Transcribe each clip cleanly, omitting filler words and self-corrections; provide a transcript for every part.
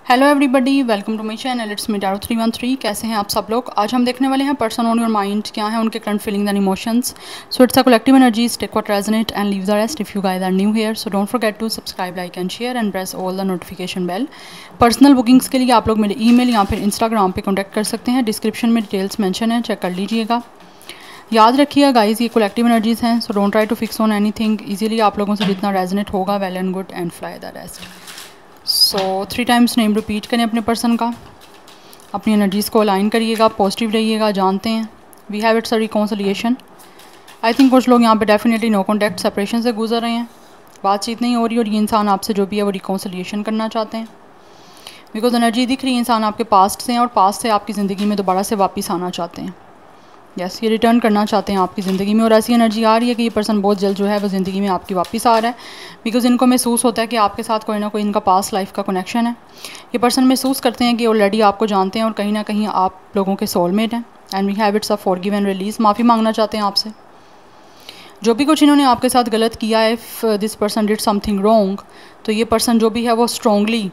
Hello everybody, welcome to my channel. It's me Taro 313। कैसे हैं आप सब लोग? आज हम देखने वाले हैं पर्सन ऑन योर माइंड, क्या है उनके current feelings and emotions. So it's a collective energies, take what resonate and leave the rest. If you guys are new here so don't forget to subscribe, like and share and press all the notification bell. Personal bookings के लिए आप लोग मेरे email या फिर Instagram पे contact कर सकते हैं। डिस्क्रिप्शन में डिटेल्स मेंशन है, चेक कर लीजिएगा। याद रखिएगा गाइज, ये कलेक्टिव एनर्जीज हैं, so don't try to fix on anything. Easily आप लोगों से जितना रेजोनेट होगा well and good and fly the rest. So 3 times name repeat करें अपने पर्सन का, अपनी एनर्जीज़ को अलाइन करिएगा, पॉजिटिव रहिएगा। जानते हैं we have it's a reconciliation. I think कुछ लोग यहाँ पे डेफिनेटली नो कॉन्टैक्ट सेपरेशन से गुजर रहे हैं, बातचीत नहीं हो रही और ये इंसान आपसे जो भी है वो रिकॉन्सिलिएशन करना चाहते हैं। बिकॉज एनर्जी दिख रही है इंसान आपके पास्ट से हैं और पास्ट से आपकी ज़िंदगी में दोबारा से वापस आना चाहते हैं। यस, ये रिटर्न करना चाहते हैं आपकी ज़िंदगी में और ऐसी एनर्जी आ रही है कि ये पर्सन बहुत जल्द जो है वो ज़िंदगी में आपकी वापस आ रहा है। बिकॉज इनको महसूस होता है कि आपके साथ कोई ना कोई इनका पास्ट लाइफ का कनेक्शन है। ये पर्सन महसूस करते हैं कि ऑलरेडी आपको जानते हैं और कहीं ना कहीं आप लोगों के सोलमेट हैं। And we have it's a forgive and release. माफ़ी मांगना चाहते हैं आपसे जो भी कुछ इन्होंने आपके साथ गलत किया है। If this person did something wrong, तो ये पर्सन जो भी है वो स्ट्रॉन्गली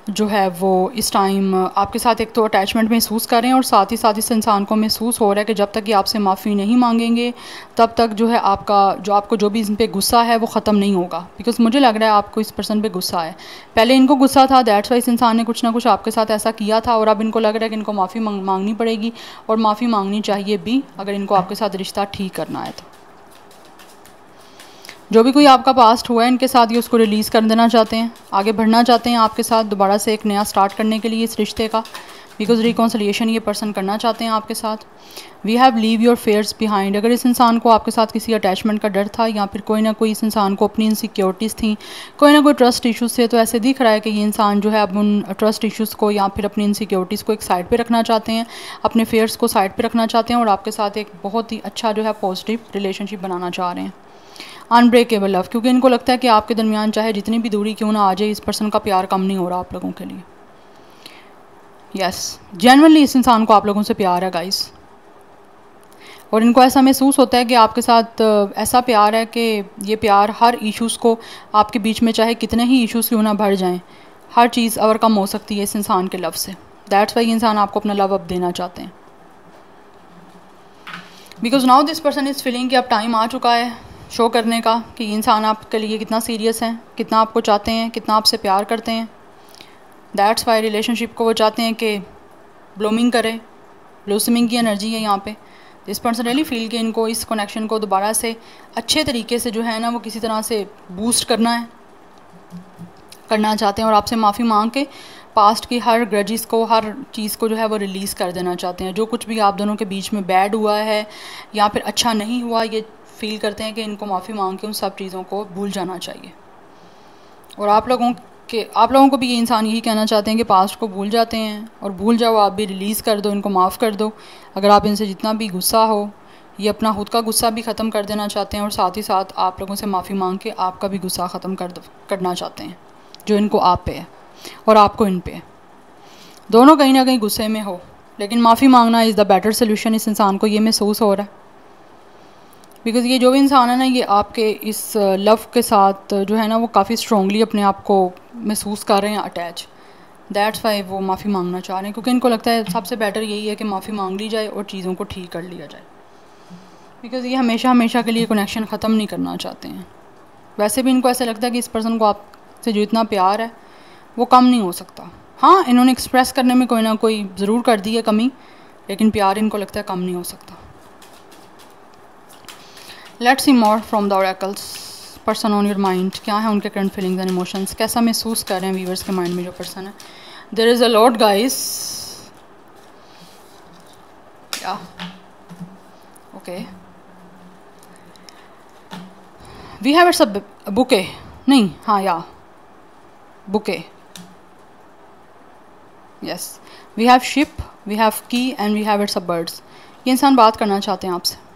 जो है वो इस टाइम आपके साथ एक तो अटैचमेंट महसूस कर रहे हैं और साथ ही साथ इस इंसान को महसूस हो रहा है कि जब तक ये आपसे माफ़ी नहीं मांगेंगे तब तक जो है आपको जो भी इन पे गुस्सा है वो ख़त्म नहीं होगा। बिकॉज मुझे लग रहा है आपको इस पर्सन पे गुस्सा है। पहले इनको गुस्सा था, दैट्स वाई इस इंसान ने कुछ ना कुछ आपके साथ ऐसा किया था और अब इनको लग रहा है कि इनको माफ़ी मांगनी पड़ेगी और माफ़ी मांगनी चाहिए भी अगर इनको आपके साथ रिश्ता ठीक करना है। तो जो भी कोई आपका पास्ट हुआ है इनके साथ, ये उसको रिलीज़ कर देना चाहते हैं, आगे बढ़ना चाहते हैं आपके साथ दोबारा से एक नया स्टार्ट करने के लिए इस रिश्ते का। बिकॉज रिकॉन्सिलिएशन ये पर्सन करना चाहते हैं आपके साथ। We have leave your fears behind. अगर इस इंसान को आपके साथ किसी अटैचमेंट का डर था या फिर कोई ना कोई इस इंसान को अपनी इनसिक्योरिटीज़ थी, कोई ना कोई ट्रस्ट इश्यूज़ थे, तो ऐसे दिख रहा है कि ये इंसान जो है अब उन ट्रस्ट इश्यूज़ को या फिर अपनी इनसिक्योरिटीज़ को एक साइड पे रखना चाहते हैं, अपने फेयर्स को साइड पे रखना चाहते हैं और आपके साथ एक बहुत ही अच्छा जो है पॉजिटिव रिलेशनशिप बनाना चाह रहे हैं। अनब्रेकेबल लव, क्योंकि इनको लगता है कि आपके दरमियान चाहे जितनी भी दूरी क्यों ना आ जाए, इस पर्सन का प्यार कम नहीं हो रहा आप लोगों के लिए। यस, जेन्युइनली इस इंसान को आप लोगों से प्यार है गाइस और इनको ऐसा महसूस होता है कि आपके साथ ऐसा प्यार है कि ये प्यार हर इश्यूज़ को आपके बीच में चाहे कितने ही इश्यूज़ क्यों ना बढ़ जाएं, हर चीज़ ओवरकम हो सकती है इस इंसान के लव से। दैट्स वाई इंसान आपको अपना लव अब देना चाहते हैं। Because now this person is feeling कि अब टाइम आ चुका है शो करने का कि इंसान आपके लिए कितना सीरियस है, कितना आपको चाहते हैं, कितना आपसे प्यार करते हैं। दैट्स वाई रिलेशनशिप को वो चाहते हैं कि ब्लूमिंग करे, ब्लूसमिंग की एनर्जी है यहाँ पे। दिस पर्सन रियली फील कि इनको इस कनेक्शन को दोबारा से अच्छे तरीके से जो है ना वो किसी तरह से बूस्ट करना चाहते हैं और आपसे माफ़ी मांग के पास्ट की हर ग्रजेस को, हर चीज़ को जो है वो रिलीज़ कर देना चाहते हैं। जो कुछ भी आप दोनों के बीच में बैड हुआ है या फिर अच्छा नहीं हुआ, ये फील करते हैं कि इनको माफ़ी मांग के उन सब चीज़ों को भूल जाना चाहिए। और आप लोगों को भी ये इंसान यही कहना चाहते हैं कि पास्ट को भूल जाते हैं और भूल जाओ, आप भी रिलीज़ कर दो, इनको माफ़ कर दो। अगर आप इनसे जितना भी गुस्सा हो, ये अपना खुद का गुस्सा भी ख़त्म कर देना चाहते हैं और साथ ही साथ आप लोगों से माफ़ी मांग के आपका भी गुस्सा ख़त्म करना चाहते हैं जो इनको आप पे है और आपको इन पे है। दोनों कहीं ना कहीं गुस्से में हो, लेकिन माफ़ी मांगना इज़ द बेटर सोल्यूशन। इस इंसान को ये महसूस हो रहा है बिकॉज़ ये जो भी इंसान है ना, ये आपके इस लव के साथ जो है ना वो काफ़ी स्ट्रॉन्गली अपने आप को महसूस कर रहे हैं अटैच। दैट्स वाई वो माफ़ी मांगना चाह रहे हैं, क्योंकि इनको लगता है सबसे बेटर यही है कि माफ़ी मांग ली जाए और चीज़ों को ठीक कर लिया जाए। बिकॉज़ ये हमेशा के लिए कनेक्शन ख़त्म नहीं करना चाहते हैं। वैसे भी इनको ऐसा लगता है कि इस पर्सन को आपसे जो इतना प्यार है वो कम नहीं हो सकता। हाँ, इन्होंने एक्सप्रेस करने में कोई ना कोई ज़रूर कर दी है कमी, लेकिन प्यार इनको लगता है कम नहीं हो सकता। Let's see more from the oracles. Person on your mind, क्या है उनके करंट फीलिंग्स एंड इमोशंस, कैसा महसूस कर रहे हैं व्यूअर्स के माइंड में जो पर्सन है। There is a lot guys. या okay, we have it's a bouquet, नहीं हाँ या bouquet. Yes, we have ship, we have key and we have it's a birds. ये इंसान बात करना चाहते हैं आपसे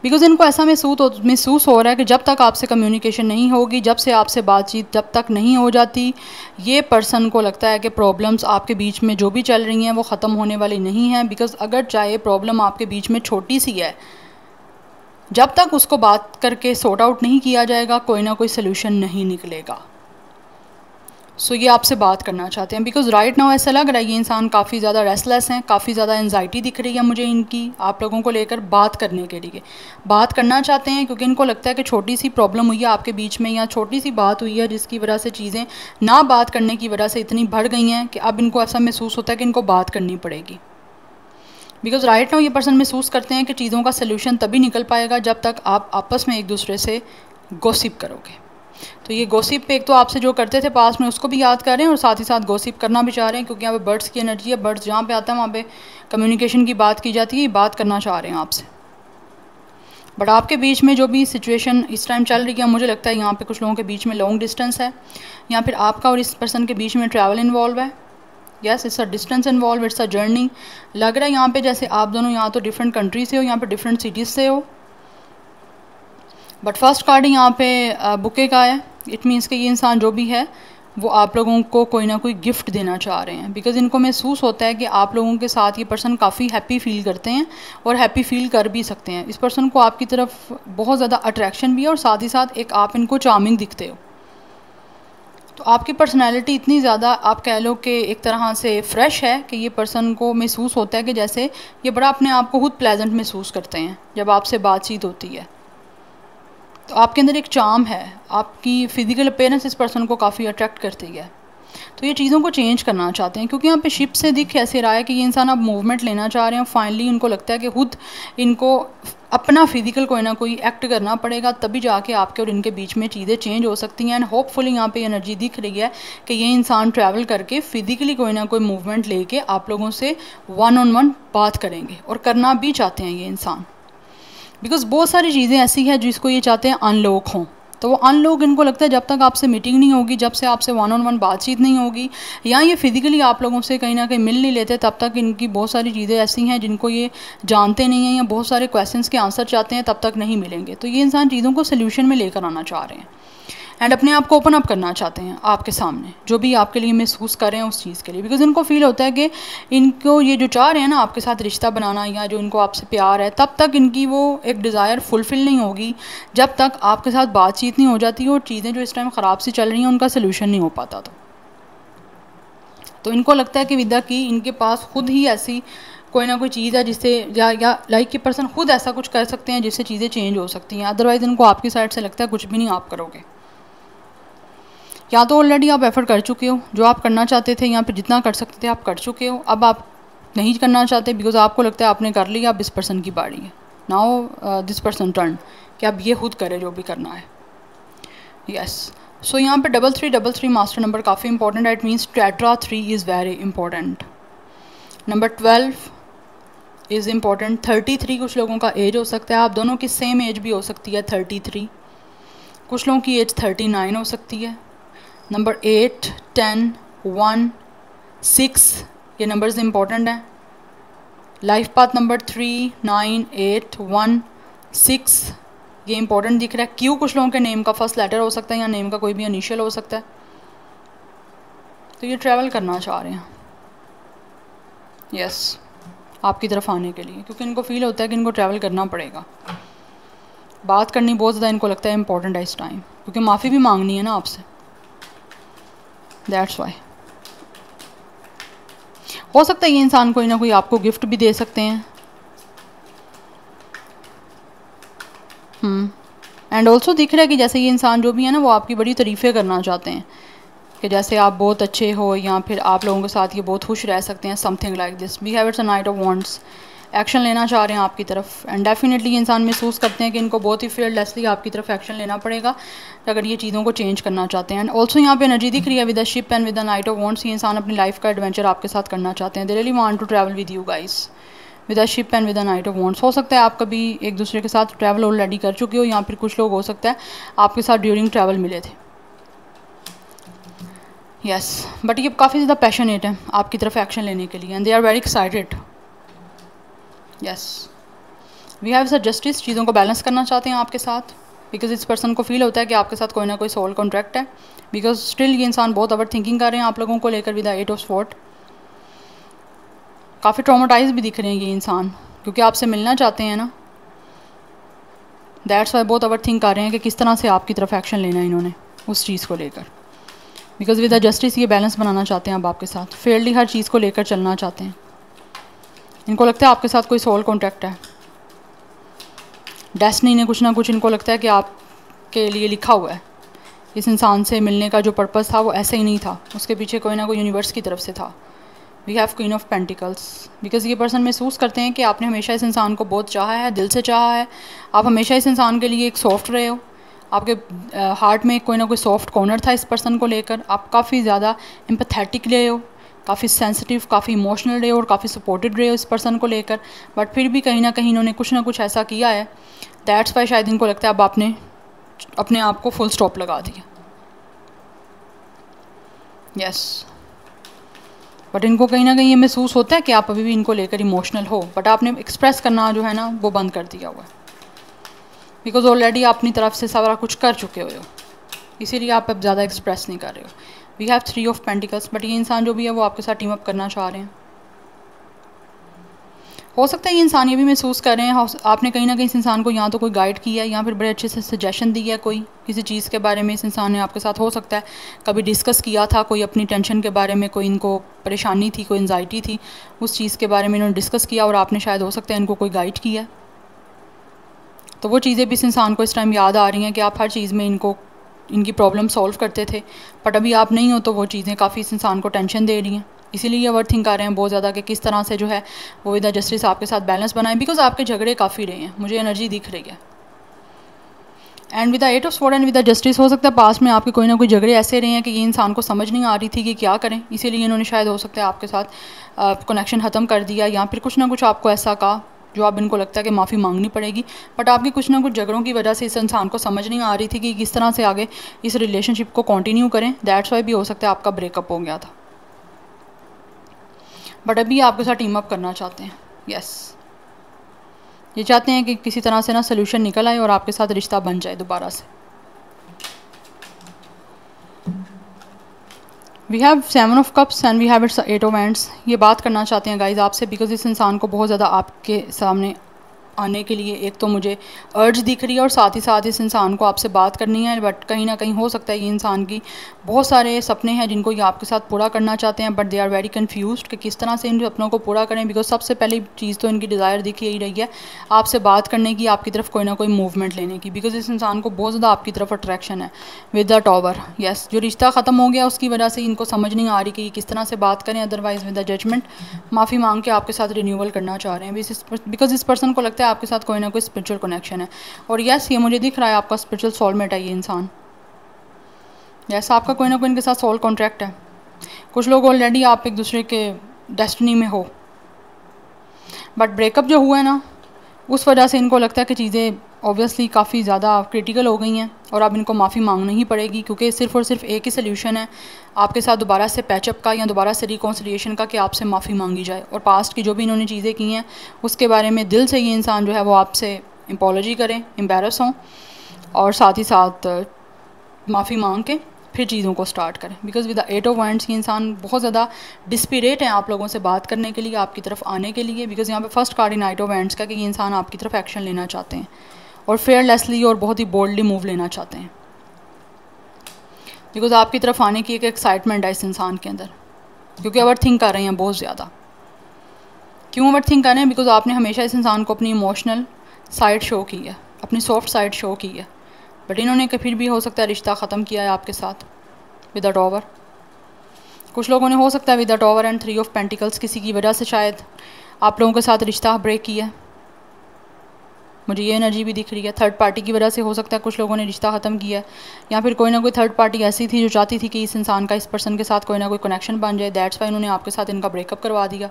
बिकॉज इनको ऐसा महसूस हो रहा है कि जब तक आपसे कम्युनिकेशन नहीं होगी, जब से आपसे बातचीत जब तक नहीं हो जाती, ये पर्सन को लगता है कि प्रॉब्लम्स आपके बीच में जो भी चल रही हैं वो ख़त्म होने वाली नहीं हैं। बिकॉज अगर चाहे प्रॉब्लम आपके बीच में छोटी सी है, जब तक उसको बात करके सॉर्ट आउट नहीं किया जाएगा कोई ना कोई सल्यूशन नहीं निकलेगा। सो ये आपसे बात करना चाहते हैं बिकॉज राइट नाउ ऐसा लग रहा है ये इंसान काफ़ी ज़्यादा रेस्टलेस हैं, काफ़ी ज़्यादा एंजाइटी दिख रही है मुझे इनकी आप लोगों को लेकर बात करने के लिए। बात करना चाहते हैं क्योंकि इनको लगता है कि छोटी सी प्रॉब्लम हुई है आपके बीच में या छोटी सी बात हुई है जिसकी वजह से चीज़ें ना बात करने की वजह से इतनी बढ़ गई हैं कि अब इनको ऐसा महसूस होता है कि इनको बात करनी पड़ेगी। बिकॉज राइट नाउ ये पर्सन महसूस करते हैं कि चीज़ों का सल्यूशन तभी निकल पाएगा जब तक आप आपस में एक दूसरे से गॉसिप करोगे। तो ये गॉसिप पे एक तो आपसे जो करते थे पास में उसको भी याद कर रहे हैं और साथ ही साथ गॉसिप करना भी चाह रहे हैं क्योंकि यहाँ पे बर्ड्स की एनर्जी है। बर्ड्स जहाँ पे आता है वहाँ पे कम्युनिकेशन की बात की जाती है, ये बात करना चाह रहे हैं आपसे। बट आपके बीच में जो भी सिचुएशन इस टाइम चल रही है मुझे लगता है यहाँ पे कुछ लोगों के बीच में लॉन्ग डिस्टेंस है या फिर आपका और इस पर्सन के बीच में ट्रैवल इन्वॉल्व है। Yes, it's a distance involve, it's a journey. लग रहा है यहाँ पे जैसे आप दोनों यहाँ तो डिफरेंट कंट्री से हो, यहाँ पे डिफरेंट सिटीज़ से हो। बट फर्स्ट कार्ड यहाँ पे बुके का है। इट मीन्स कि ये इंसान जो भी है वो आप लोगों को कोई ना कोई गिफ्ट देना चाह रहे हैं बिकॉज इनको महसूस होता है कि आप लोगों के साथ ये पर्सन काफ़ी हैप्पी फील करते हैं और हैप्पी फील कर भी सकते हैं। इस पर्सन को आपकी तरफ बहुत ज़्यादा अट्रैक्शन भी है और साथ ही साथ एक आप इनको चार्मिंग दिखते हो। तो आपकी पर्सनैलिटी इतनी ज़्यादा आप कह लो कि एक तरह से फ्रेश है कि ये पर्सन को महसूस होता है कि जैसे ये बड़ा अपने आप को खुद प्लेजेंट महसूस करते हैं जब आपसे बातचीत होती है। तो आपके अंदर एक चार्म है, आपकी फ़िज़िकल अपीयरेंस इस पर्सन को काफ़ी अट्रैक्ट करती है। तो ये चीज़ों को चेंज करना चाहते हैं क्योंकि यहाँ पे शिप से दिख ऐसे रहा है कि ये इंसान अब मूवमेंट लेना चाह रहे हैं। फाइनली इनको लगता है कि खुद इनको अपना फिजिकल कोई ना कोई एक्ट करना पड़ेगा तभी जाके आपके और इनके बीच में चीज़ें चेंज हो सकती हैं। एंड होपफुली यहाँ पे एनर्जी दिख रही है कि ये इंसान ट्रैवल करके फिजिकली कोई ना कोई मूवमेंट लेके आप लोगों से वन ऑन वन बात करेंगे और करना भी चाहते हैं ये इंसान बिकॉज बहुत सारी चीज़ें ऐसी हैं जिसको ये चाहते हैं अनलॉक हों। तो वो अनलॉक इनको लगता है जब तक आपसे मीटिंग नहीं होगी, जब से आपसे वन ऑन वन बातचीत नहीं होगी या ये फिज़िकली आप लोगों से कहीं ना कहीं मिल नहीं लेते तब तक इनकी बहुत सारी चीज़ें ऐसी हैं जिनको ये जानते नहीं हैं या बहुत सारे क्वेश्चंस के आंसर चाहते हैं तब तक नहीं मिलेंगे। तो ये इंसान चीज़ों को सोल्यूशन में लेकर आना चाह रहे हैं एंड अपने आप को ओपन अप करना चाहते हैं आपके सामने जो भी आपके लिए महसूस कर रहे हैं उस चीज़ के लिए बिकॉज इनको फील होता है कि इनको ये जो चाह रहे हैं ना आपके साथ रिश्ता बनाना या जो इनको आपसे प्यार है तब तक इनकी वो एक डिज़ायर फुलफ़िल नहीं होगी जब तक आपके साथ बातचीत नहीं हो जाती और चीज़ें जो इस टाइम ख़राब सी चल रही हैं उनका सोल्यूशन नहीं हो पाता। तो इनको लगता है कि विद्या की इनके पास खुद ही ऐसी कोई ना कोई चीज़ है जिससे या लाइक के पर्सन खुद ऐसा कुछ कर सकते हैं जिससे चीज़ें चेंज हो सकती हैं। अदरवाइज़ इनको आपकी साइड से लगता है कुछ भी नहीं आप करोगे। या तो ऑलरेडी आप एफर्ट कर चुके हो, जो आप करना चाहते थे या फिर जितना कर सकते थे आप कर चुके हो, अब आप नहीं करना चाहते बिकॉज आपको लगता है आपने कर लिया, अब इस पर्सन की बारी है। नाउ दिस पर्सन टर्न कि अब ये खुद करे जो भी करना है। यस, सो यहाँ पे 3333 मास्टर नंबर काफ़ी इंपॉर्टेंट है। It means tetra 3 is very important. Number 12 is important. 33 कुछ लोगों का एज हो सकता है, आप दोनों की सेम एज भी हो सकती है 33। कुछ लोगों की एज 39 हो सकती है। नंबर 8, 10, 1, 6 ये नंबर्स इंपॉर्टेंट हैं। लाइफ पाथ नंबर 3, 9, 8, 1, 6 ये इंपॉर्टेंट दिख रहा है। क्यू कुछ लोगों के नेम का फर्स्ट लेटर हो सकता है या नेम का कोई भी इनिशियल हो सकता है। तो ये ट्रैवल करना चाह रहे हैं यस आपकी तरफ आने के लिए क्योंकि इनको फील होता है कि इनको ट्रैवल करना पड़ेगा। बात करनी बहुत ज़्यादा इनको लगता है इंपॉर्टेंट है इस टाइम क्योंकि माफ़ी भी मांगनी है ना आपसे। दैट्स वाई हो सकता है ये इंसान कोई ना कोई आपको गिफ्ट भी दे सकते हैं। एंड ऑल्सो दिख रहा है कि जैसे ये इंसान जो भी है ना वो आपकी बड़ी तारीफ़ें करना चाहते हैं कि जैसे आप बहुत अच्छे हो या फिर आप लोगों के साथ ये बहुत खुश रह सकते हैं, something like this. We have it's a knight of wands. Action लेना चाह रहे हैं आपकी तरफ एंड डेफिनेटली ये इंसान महसूस करते हैं कि इनको बहुत ही फियरलेसली आपकी तरफ एक्शन लेना पड़ेगा अगर ये चीज़ों को चेंज करना चाहते हैं। एंड ऑल्सो यहाँ पे एनर्जी दिख रही है with the ship and with the knight of wants. ये इंसान अपनी लाइफ का एडवेंचर आपके साथ करना चाहते हैं। They really want to travel with you guys with the ship and with the knight of wands. हो सकता है आप कभी एक दूसरे के साथ ट्रैवल ऑलरेडी कर चुके हो या फिर कुछ लोग हो सकता है आपके साथ ड्यूरिंग ट्रैवल मिले थे। यस, बट ये काफ़ी ज़्यादा पैशनेट है आपकी तरफ एक्शन लेने के लिए and they are very excited. Yes, we have sir justice. चीज़ों को बैलेंस करना चाहते हैं आपके साथ बिकॉज इस पर्सन को फील होता है कि आपके साथ कोई ना कोई सोल कॉन्ट्रैक्ट है बिकॉज स्टिल ये इंसान बहुत ओवर थिंकिंग कर रहे हैं आप लोगों को लेकर विद द 8 ऑफ स्वॉर्ड। काफ़ी ट्रॉमेटाइज भी दिख रहे हैं ये इंसान क्योंकि आपसे मिलना चाहते हैं ना। दैट्स वाई बहुत ओवर थिंक कर रहे हैं कि किस तरह से आपकी तरफ एक्शन लेना है इन्होंने उस चीज़ को लेकर। बिकॉज विद द जस्टिस ये बैलेंस बनाना चाहते हैं अब आपके साथ, फेयरली हर चीज़ को लेकर चलना चाहते हैं। इनको लगता है आपके साथ कोई सोल कॉन्टैक्ट है, डेस्टिनी ने कुछ ना कुछ इनको लगता है कि आपके लिए लिखा हुआ है। इस इंसान से मिलने का जो पर्पज़ था वो ऐसे ही नहीं था, उसके पीछे कोई ना कोई यूनिवर्स की तरफ से था। We have queen of pentacles, because ये पर्सन महसूस करते हैं कि आपने हमेशा इस इंसान को बहुत चाहा है, दिल से चाहा है। आप हमेशा इस इंसान के लिए एक सॉफ्ट रहे हो, आपके हार्ट में कोई ना कोई सॉफ्ट कॉर्नर था इस पर्सन को लेकर। आप काफ़ी ज़्यादा एम्पैथेटिक रहे हो, काफ़ी सेंसिटिव, काफ़ी इमोशनल रहे हो और काफ़ी सपोर्टेड रहे हो इस पर्सन को लेकर। बट फिर भी कहीं ना कहीं इन्होंने कुछ ना कुछ ऐसा किया है, दैट्स वाई शायद इनको लगता है अब आपने अपने आप को फुल स्टॉप लगा दिया। यस, बट इनको कहीं ना कहीं ये महसूस होता है कि आप अभी भी इनको लेकर इमोशनल हो, बट आपने एक्सप्रेस करना जो है ना वो बंद कर दिया हुआ है, बिकॉज ऑलरेडी आप अपनी तरफ से सारा कुछ कर चुके हो, इसीलिए आप अब ज़्यादा एक्सप्रेस नहीं कर रहे हो। We have 3 of pentacles, but ये इंसान जो भी है वो आपके साथ टीम अप करना चाह रहे हैं। हो सकता है ये इंसान ये भी महसूस कर रहे हैं आपने कहीं ना कहीं इस इंसान को या तो कोई गाइड किया है या फिर बड़े अच्छे से सजेशन दी है, कोई किसी चीज़ के बारे में इस इंसान ने आपके साथ हो सकता है कभी डिस्कस किया था, कोई अपनी टेंशन के बारे में, कोई इनको परेशानी थी, कोई एंजाइटी थी, उस चीज़ के बारे में इन्होंने डिस्कस किया और आपने शायद हो सकता है इनको कोई गाइड किया। तो वो चीज़ें भी इस इंसान को इस टाइम याद आ रही हैं कि आप हर चीज़ में इनकी प्रॉब्लम सॉल्व करते थे, बट अभी आप नहीं हो, तो वो चीज़ें काफ़ी इस इंसान को टेंशन दे रही हैं। इसीलिए ये ओवर थिंक कर रहे हैं बहुत ज़्यादा कि किस तरह से जो है वो विद द जस्टिस आपके साथ बैलेंस बनाए, बिकॉज आपके झगड़े काफ़ी रहे हैं, मुझे एनर्जी दिख रही है। And with the 8 of sword and with the justice, हो सकता है पास में आपके कोई ना कोई झगड़े ऐसे रहे हैं कि ये इंसान को समझ नहीं आ रही थी कि क्या करें, इसीलिए इन्होंने शायद हो सकता है आपके साथ कनेक्शन ख़त्म कर दिया, या फिर कुछ ना कुछ आपको ऐसा कहा जो अब इनको लगता है कि माफ़ी मांगनी पड़ेगी। बट आपके कुछ ना कुछ झगड़ों की वजह से इस इंसान को समझ नहीं आ रही थी कि किस तरह से आगे इस रिलेशनशिप को कंटिन्यू करें, दैट्स वाई भी हो सकता है आपका ब्रेकअप हो गया था, बट अभी आपके साथ टीम अप करना चाहते हैं। यस, ये चाहते हैं कि किसी तरह से ना सोल्यूशन निकल आए और आपके साथ रिश्ता बन जाए दोबारा से। We have 7 of cups and we have it's 8 of wands. ये बात करना चाहते हैं गाइज आपसे, बिकॉज इस इंसान को बहुत ज़्यादा आपके सामने आने के लिए एक तो मुझे अर्ज दिख रही है और साथ ही साथ इस इंसान को आपसे बात करनी है, बट कहीं ना कहीं हो सकता है ये इंसान की बहुत सारे सपने हैं जिनको ये आपके साथ पूरा करना चाहते हैं, but they are very confused कि किस तरह से इन सपनों को पूरा करें। बिकॉज सबसे पहली चीज़ तो इनकी डिज़ायर दिख यही रही है आपसे बात करने की, आपकी तरफ कोई ना कोई मूवमेंट लेने की, बिकॉज इस इंसान को बहुत ज़्यादा आपकी तरफ अट्रैक्शन है विद द टॉवर। यस, जो रिश्ता ख़त्म हो गया उसकी वजह से इनको समझ नहीं आ रही कि किस तरह से बात करें, अदरवाइज विद द जजमेंट माफ़ी मांग के आपके साथ रिन्यूअल करना चाह रहे हैं, बिकॉज इस पर्सन को लगता है आपके साथ कोई ना कोई स्पिरिचुअल कनेक्शन है। और यस, ये मुझे दिख रहा है आपका स्पिरिचुअल सोलमेट है ये इंसान। यस, आपका कोई ना कोई इनके साथ सोल कॉन्ट्रैक्ट है। कुछ लोग ऑलरेडी आप एक दूसरे के डेस्टिनी में हो, बट ब्रेकअप जो हुआ है ना उस वजह से इनको लगता है कि चीज़ें ऑब्वियसली काफ़ी ज़्यादा क्रिटिकल हो गई हैं और अब इनको माफ़ी मांगनी ही पड़ेगी, क्योंकि सिर्फ और सिर्फ एक ही सोल्यूशन है आपके साथ दोबारा से पैचअप का या दोबारा से रिकॉन्सिलिएशन का, कि आपसे माफ़ी मांगी जाए और पास्ट की जो भी इन्होंने चीज़ें की हैं उसके बारे में दिल से ये इंसान जो है वो आपसे अपॉलॉजी करें, एम्बैरस हों और साथ ही साथ माफ़ी मांग के फिर चीज़ों को स्टार्ट करें। Because with the 8 of wands ये इंसान बहुत ज़्यादा डिस्पिरेट है आप लोगों से बात करने के लिए, आपकी तरफ आने के लिए, बिकॉज यहाँ पे first card in 8 of wands का कि ये इंसान आपकी तरफ एक्शन लेना चाहते हैं और फेयरलेसली और बहुत ही बोल्डली मूव लेना चाहते हैं, बिकॉज आपकी तरफ आने की एक एक्साइटमेंट है इस इंसान के अंदर, क्योंकि ओवर थिंक कर रहे हैं बहुत ज़्यादा। क्यों ओवर थिंक कर रहे हैं? बिकॉज आपने हमेशा इस इंसान को अपनी इमोशनल साइड शो की है, अपनी सॉफ्ट साइड शो की है, बट इन्होंने फिर भी हो सकता है रिश्ता ख़त्म किया है आपके साथ विद द टॉवर। कुछ लोगों ने हो सकता है with the tower and 3 of pentacles किसी की वजह से शायद आप लोगों के साथ रिश्ता ब्रेक किया है, मुझे ये एनर्जी भी दिख रही है। थर्ड पार्टी की वजह से हो सकता है कुछ लोगों ने रिश्ता ख़त्म किया है, या फिर कोई ना कोई थर्ड पार्टी ऐसी थी जो चाहती थी कि इस इंसान का इस पर्सन के साथ कोई ना कोई कनेक्शन बन जाए, दैट्स वाई इन्होंने आपके साथ इनका ब्रेकअप करवा दिया।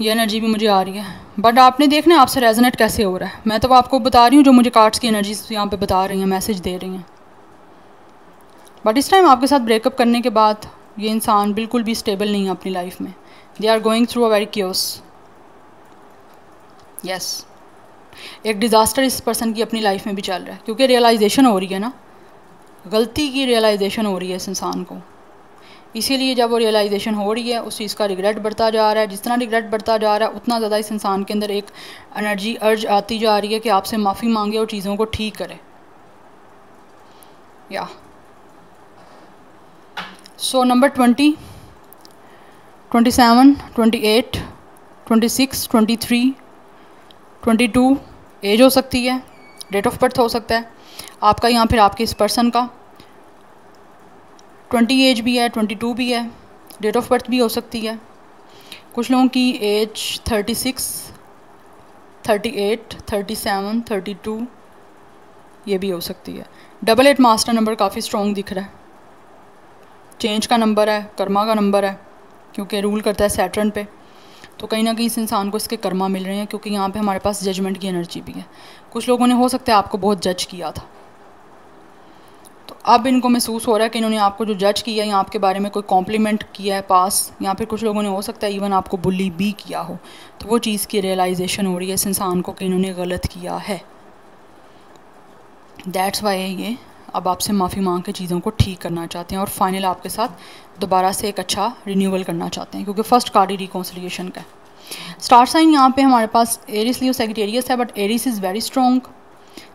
ये एनर्जी भी मुझे आ रही है, बट आपने देखना है आपसे रेजोनेट कैसे हो रहा है। मैं तो आपको बता रही हूँ जो मुझे कार्ड्स की एनर्जी यहाँ पे बता रही हैं, मैसेज दे रही हैं। बट इस टाइम आपके साथ ब्रेकअप करने के बाद ये इंसान बिल्कुल भी स्टेबल नहीं है अपनी लाइफ में, they are going through a very chaos. Yes, एक डिज़ास्टर इस पर्सन की अपनी लाइफ में भी चल रहा है, क्योंकि रियलाइजेशन हो रही है ना, गलती की रियलाइजेशन हो रही है इस इंसान को। इसीलिए जब वो रियलाइजेशन हो रही है उस चीज़ का रिग्रेट बढ़ता जा रहा है, जिस तरह रिग्रेट बढ़ता जा रहा है उतना ज़्यादा इस इंसान के अंदर एक एनर्जी अर्ज आती जा रही है कि आपसे माफ़ी मांगे और चीज़ों को ठीक करे। या सो नंबर 20, 27, 28, 26, 23, 22 एज हो सकती है, डेट ऑफ बर्थ हो सकता है आपका या फिर आपके इस पर्सन का। 20 एज भी है, 22 भी है, डेट ऑफ बर्थ भी हो सकती है। कुछ लोगों की एज 36, 38, 37, 32 ये भी हो सकती है। 88 मास्टर नंबर काफ़ी स्ट्रॉन्ग दिख रहा है, चेंज का नंबर है, कर्मा का नंबर है, क्योंकि रूल करता है सैटर्न पे। तो कहीं ना कहीं इस इंसान को इसके कर्मा मिल रहे हैं, क्योंकि यहाँ पे हमारे पास जजमेंट की एनर्जी भी है। कुछ लोगों ने हो सकता है आपको बहुत जज किया था, तो अब इनको महसूस हो रहा है कि इन्होंने आपको जो जज किया या आपके बारे में कोई कॉम्प्लीमेंट किया है पास, या फिर कुछ लोगों ने हो सकता है इवन आपको बुली भी किया हो, तो वो चीज़ की रियलाइजेशन हो रही है इस इंसान को कि इन्होंने गलत किया है। दैट्स वाई ये अब आपसे माफ़ी मांग के चीज़ों को ठीक करना चाहते हैं और फाइनल आपके साथ दोबारा से एक अच्छा रिन्यूअल करना चाहते हैं, क्योंकि फर्स्ट कार्ड ही रिकॉन्सिलिएशन का है। स्टार साइन यहाँ पे हमारे पास एरिस, लियो, सैजिटेरियस है, but Aries is very strong,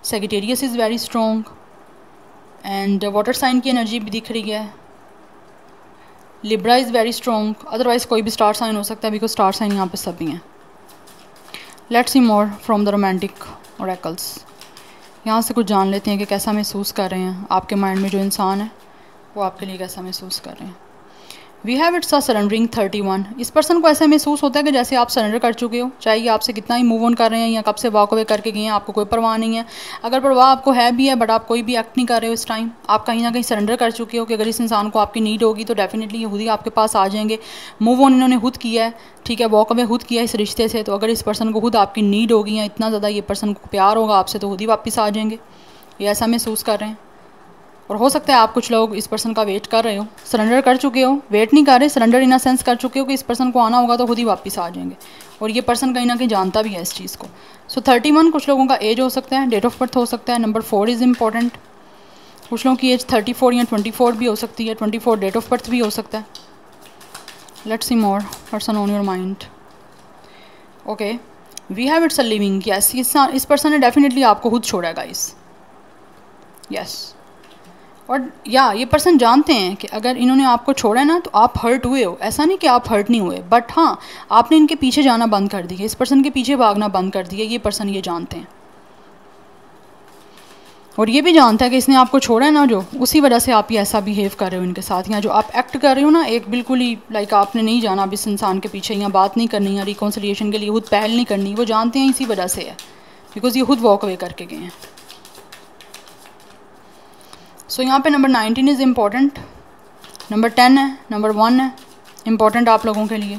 Sagittarius is very strong and water sign की एनर्जी भी दिख रही है। Libra is very strong, otherwise कोई भी स्टार साइन हो सकता है, बिकॉज स्टार साइन यहाँ पे सभी हैं। Let's see more from the romantic oracles. यहाँ से कुछ जान लेते हैं कि कैसा महसूस कर रहे हैं आपके माइंड में जो इंसान है, वो आपके लिए कैसा महसूस कर रहे हैं। We have it's a surrendering 31। इस पर्सन को ऐसा महसूस होता है कि जैसे आप सरेंडर कर चुके हो, चाहे ये आपसे कितना ही मूव ऑन कर रहे हैं या कब से वॉक अवे करके गए हैं, आपको कोई परवाह नहीं है। अगर परवाह आपको है भी है, बट आप कोई भी एक्ट नहीं कर रहे हो इस टाइम, आप कहीं ना कहीं सरेंडर कर चुके हो कि अगर इस इंसान को आपकी नीड होगी तो डेफिनेटली ये खुद ही आपके पास आ जाएंगे। मूव ऑन इन्होंने खुद किया है, ठीक है, वॉक अवे खुद किया है इस रिश्ते से। तो अगर इस पर्सन को खुद आपकी नीड होगी या इतना ज़्यादा ये पर्सन को प्यार होगा आपसे, तो खुद ही वापस आ जाएंगे, ये ऐसा महसूस कर रहे हैं। और हो सकता है आप कुछ लोग इस पर्सन का वेट कर रहे हो, सरेंडर कर चुके हो, वेट नहीं कर रहे, सरेंडर इन अ सेंस कर चुके हो कि इस पर्सन को आना होगा तो खुद ही वापस आ जाएंगे, और ये पर्सन कहीं ना कहीं जानता भी है इस चीज़ को। सो 31 कुछ लोगों का एज हो सकता है, डेट ऑफ बर्थ हो सकता है। Number 4 is important. कुछ लोगों की एज 34 या 24 भी हो सकती है, 24 डेट ऑफ बर्थ भी हो सकता है। Let's see more person on your mind. Okay, we have it's a living. Yes, इस पर्सन ने डेफिनेटली आपको खुद छोड़ा है गाइस, यस। और या ये पर्सन जानते हैं कि अगर इन्होंने आपको छोड़ा है ना तो आप हर्ट हुए हो, ऐसा नहीं कि आप हर्ट नहीं हुए, बट हाँ आपने इनके पीछे जाना बंद कर दिया, इस पर्सन के पीछे भागना बंद कर दिया। ये पर्सन ये जानते हैं, और ये भी जानता है कि इसने आपको छोड़ा है ना जो, उसी वजह से आप ये ऐसा बिहेव कर रहे हो इनके साथ, या जो आप एक्ट कर रहे हो ना एक बिल्कुल ही लाइक आपने नहीं जाना अब इस इंसान के पीछे, या बात नहीं करनी या रिकॉन्सिलिएशन के लिए खुद पहल नहीं करनी, वो जानते हैं इसी वजह से है, बिकॉज ये खुद वॉक अवे करके गए हैं। सो यहाँ पे नंबर 19 इज़ इम्पॉर्टेंट, नंबर 10 है, नंबर 1 है इम्पॉर्टेंट आप लोगों के लिए।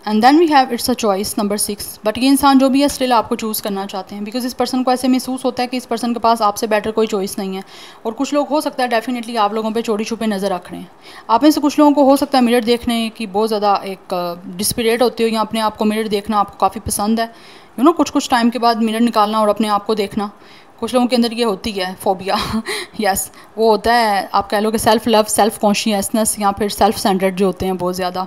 And then we have it's a choice number 6। But ये इंसान जो भी है स्टिल आपको चूज़ करना चाहते हैं, बिकॉज इस पर्सन को ऐसे महसूस होता है कि इस पर्सन के पास आपसे बेटर कोई चॉइस नहीं है। और कुछ लोग हो सकता है डेफिनेटली आप लोगों पे चोरी छुपे नज़र रख रहे हैं। आप में से कुछ लोगों को हो सकता है मिरर देखने की बहुत ज़्यादा एक डिस्पिरेट होती हो, या अपने आप को मिरर देखना आपको काफ़ी पसंद है, यू नो, कुछ टाइम के बाद मिरर निकालना और अपने आप को देखना। कुछ लोगों के अंदर ये होती है फोबिया यस वो होता है, आप कह लो कि सेल्फ लव, सेल्फ कॉन्शियसनेस, या फिर सेल्फ सेंटर्ड जो होते हैं बहुत ज़्यादा,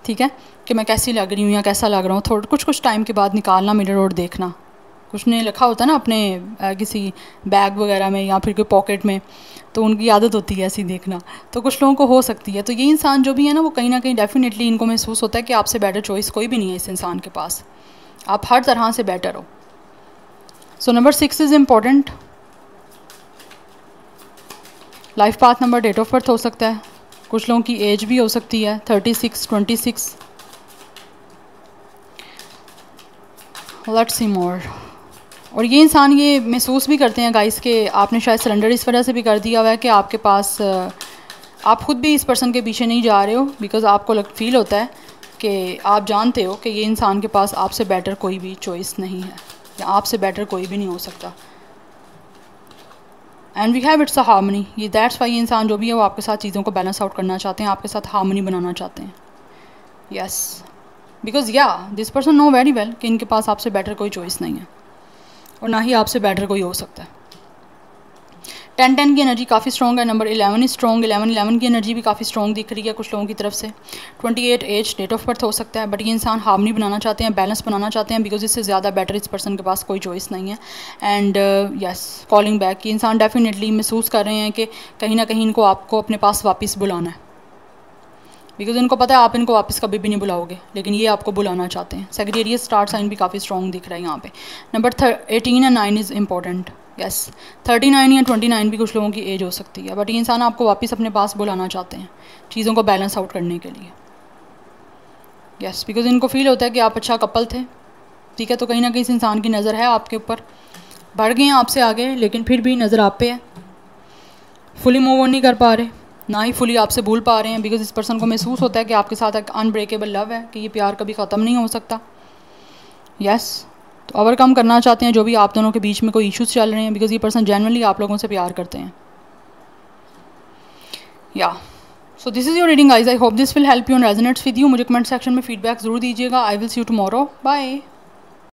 ठीक है, कि मैं कैसी लग रही हूँ या कैसा लग रहा हूँ। थोड़ा कुछ टाइम के बाद निकालना मिरर और देखना। कुछ ने लिखा होता है ना अपने किसी बैग वगैरह में या फिर कोई पॉकेट में, तो उनकी आदत होती है ऐसी देखना, तो कुछ लोगों को हो सकती है। तो ये इंसान जो भी है ना, वो कहीं ना कहीं डेफिनेटली इनको महसूस होता है कि आपसे बेटर चॉइस कोई भी नहीं है इस इंसान के पास, आप हर तरह से बेटर हो। So number 6 is important. Life path number, date of birth हो सकता है, कुछ लोगों की एज भी हो सकती है 36, 26। लेट्स सी मोर। और ये इंसान ये महसूस भी करते हैं गाइस कि आपने शायद सरेंडर इस वजह से भी कर दिया हुआ है कि आपके पास आप खुद भी इस पर्सन के पीछे नहीं जा रहे हो, बिकॉज आपको फील होता है कि आप जानते हो कि ये इंसान के पास आपसे बेटर कोई भी चॉइस नहीं है, या आपसे बेटर कोई भी नहीं हो सकता। And we have it's a harmony. ये दैट्स वाई ये इंसान जो भी है वो आपके साथ चीज़ों को बैलेंस आउट करना चाहते हैं, आपके साथ हार्मनी बनाना चाहते हैं। यस, बिकॉज या this person know very well कि इनके पास आपसे बेटर कोई चॉइस नहीं है, और ना ही आपसे बेटर कोई हो सकता है। 10 की एनर्जी काफ़ी स्ट्रॉग है। नंबर 11 इज स्ट्रॉग, 11 की एनर्जी भी काफ़ी स्ट्रॉग दिख रही है कुछ लोगों की तरफ से। 28 एज डेट ऑफ बर्थ हो सकता है, बट ये इंसान हार्मनी बनाना चाहते हैं, बैलेंस बनाना चाहते हैं, बिकॉज इससे ज़्यादा बेटर इस पर्सन के पास कोई चॉइस नहीं है। एंड यस, कॉलिंग बैक, ये इंसान डेफिनेटली महसूस कर रहे हैं कि कहीं ना कहीं इनको आपको अपने पास वापस बुलाना है, बिकॉज इनको पता है आप इनको वापस कभी भी नहीं बुलाओगे, लेकिन ये आपको बुलाना चाहते हैं। सेक्रेटेरियस स्टार साइन भी काफ़ी स्ट्रॉन्ग दिख रहा है यहाँ पे। Number 18 and 9 is important. Yes, 39 या 29 भी कुछ लोगों की एज हो सकती है, बट ये इंसान आपको वापस अपने पास बुलाना चाहते हैं चीज़ों को बैलेंस आउट करने के लिए। यस, बिकॉज इनको फील होता है कि आप अच्छा कपल थे, ठीक है, तो कहीं ना कहीं इस इंसान की नज़र है आपके ऊपर, बढ़ गए हैं आपसे आगे, लेकिन फिर भी नज़र आप पे है, फुली मूव ऑन नहीं कर पा रहे, ना ही फुली आपसे भूल पा रहे हैं, बिकॉज इस पर्सन को महसूस होता है कि आपके साथ एक अनब्रेकेबल लव है, कि ये प्यार कभी ख़त्म नहीं हो सकता। यस, तो ओवरकम करना चाहते हैं जो भी आप दोनों के बीच में कोई इश्यूज चल रहे हैं, बिकॉज ये पर्सन जेन्युइनली आप लोगों से प्यार करते हैं। या so this is your reading guys, I hope this will help you and resonates with you. मुझे कमेंट सेक्शन में फीडबैक ज़रूर दीजिएगा। I will see you tomorrow, bye.